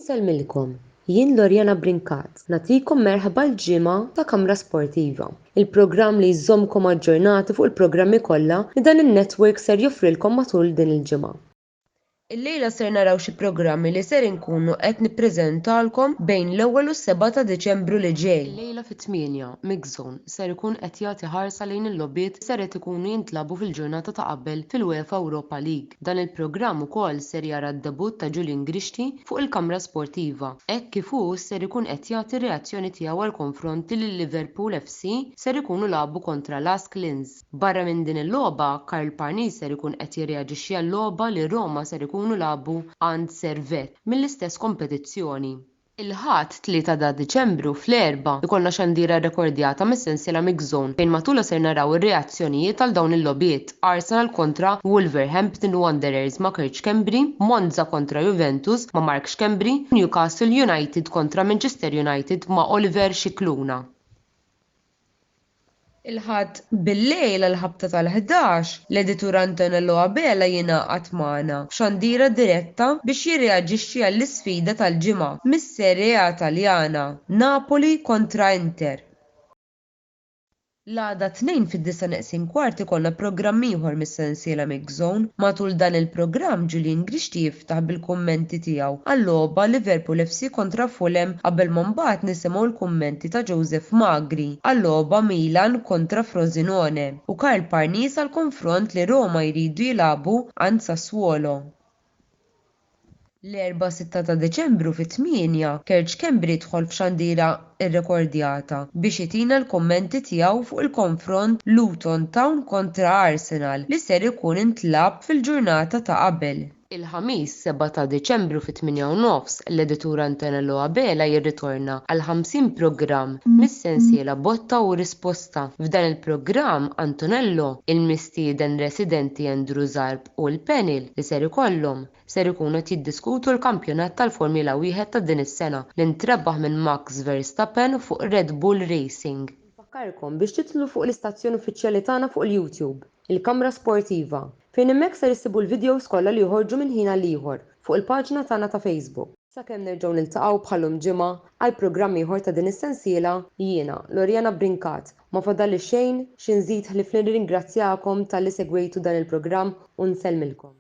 Nselmilkom, jien Lorjana Brinkat, nagħtikom merħba l-ġimgħa ta' Kamra Sportiva. Il-programm li jżommkom aġġornati fuq il-programmi kollha li dan in-netwerk ser joffrilkom matul din il-ġimgħa. Illejla ser naraw xi programmi li ser inkunu qed nippreżentalkom bejn l-ewwel u s-7 ta' Diċembru li ġej. Illejla fit-8 Mixzone ser ikun qed jagħti ħarsa lejn il-logħbiet ser qed ikunu jintlabu fil-ġurnata ta' qabel fil-UEFA Europa League. Dan il-programm ukoll ser jara d-debut ta' Julian Grixti fuq il-Kamra Sportiva. Hekk kif hu ser ikun qed jagħti r-reazzjoni tiegħu għall konfronti li Liverpool FC ser ikunu lagħbu kontra Lask Linz. Barra minn din il-logħba, Karl Parnis ser ikun qed jirreaġixxi għall-logħba li Roma ser ikunu labu għand Servette mill-istess kompetizzjoni. Il-ħadd 3 Diċembru fl-4 ikollna xandira rekordjata mis-sensiela Mixzone fejn matula ser naraw ir-reazzjonijiet għal dawn il-logħbiet: Arsenal kontra Wolverhampton Wanderers ma' Kirk Kembri, Monza kontra Juventus ma' Mark Xkembri, Newcastle United kontra Manchester United ma' Oliver Scicluna. Il-ħadd bil-lejl għall-ħabta tal-11 l-editur Antonello Abela jingħaqad magħna f'xandira diretta biex jirreaġixxi għall-isfida tal-ġimgħa mis-Serje A Taljana, Napoli kontra Inter. L-għada 2 fid-9:15 ikollna programm ieħor mis-sensiela Mixzone. Matul dan il-programm Julian Grixti jiftaħ bil-kummenti tiegħu għall-logħba Liverpool FC kontra Fulham qabel ma mbagħad nisimgħu l-kummenti ta' Joseph Magri għall-logħba Milan kontra Frosinone u Karl Parnis għall-konfront li Roma jridu jilagħbu għand Sassuolo. L-4-6 ta' Deċembru fit-8 Kirk Kembri jidħol f'xandira rrekordjata biex itina l-kummenti tiegħu fuq il-konfront Luton Town kontra Arsenal li ser ikun intlagħab fil-ġurnata ta' qabel. Il-ħamis 7 ta' Diċembru fit-8:30 l-editur Antonello Abela jirritorna għal 50 programm mis-sensiela Botta u Risposta. F'dan il-programm Antonello, il-mistieden residenti Andrew Zarb u l-panel li ser ikollhom ser ikunu qed jiddiskutu l-kampjonat tal-Formula 1 ta' din is-sena li ntrebbaħ minn Max Verstappen fuq Red Bull Racing. Nfakkarkom biex titlu fuq l-istazzjon uffiċjali tagħna fuq il-YouTube, il-Kamra Sportiva, fejn hemmhekk ser issibu l-videos kollha li joħorġu minn ħin għal ieħor fuq il-paġna tagħna ta' Facebook. Sakemm nerġgħu niltaqgħu bħalhom ġimgħa għal programm ieħor ta' din is-sensiela, jiena Lorjana Brinkat ma fadalli xejn xi nżid ħlief nirringrazzjakom talli segwejtu dan il-programm u nsellmilkom.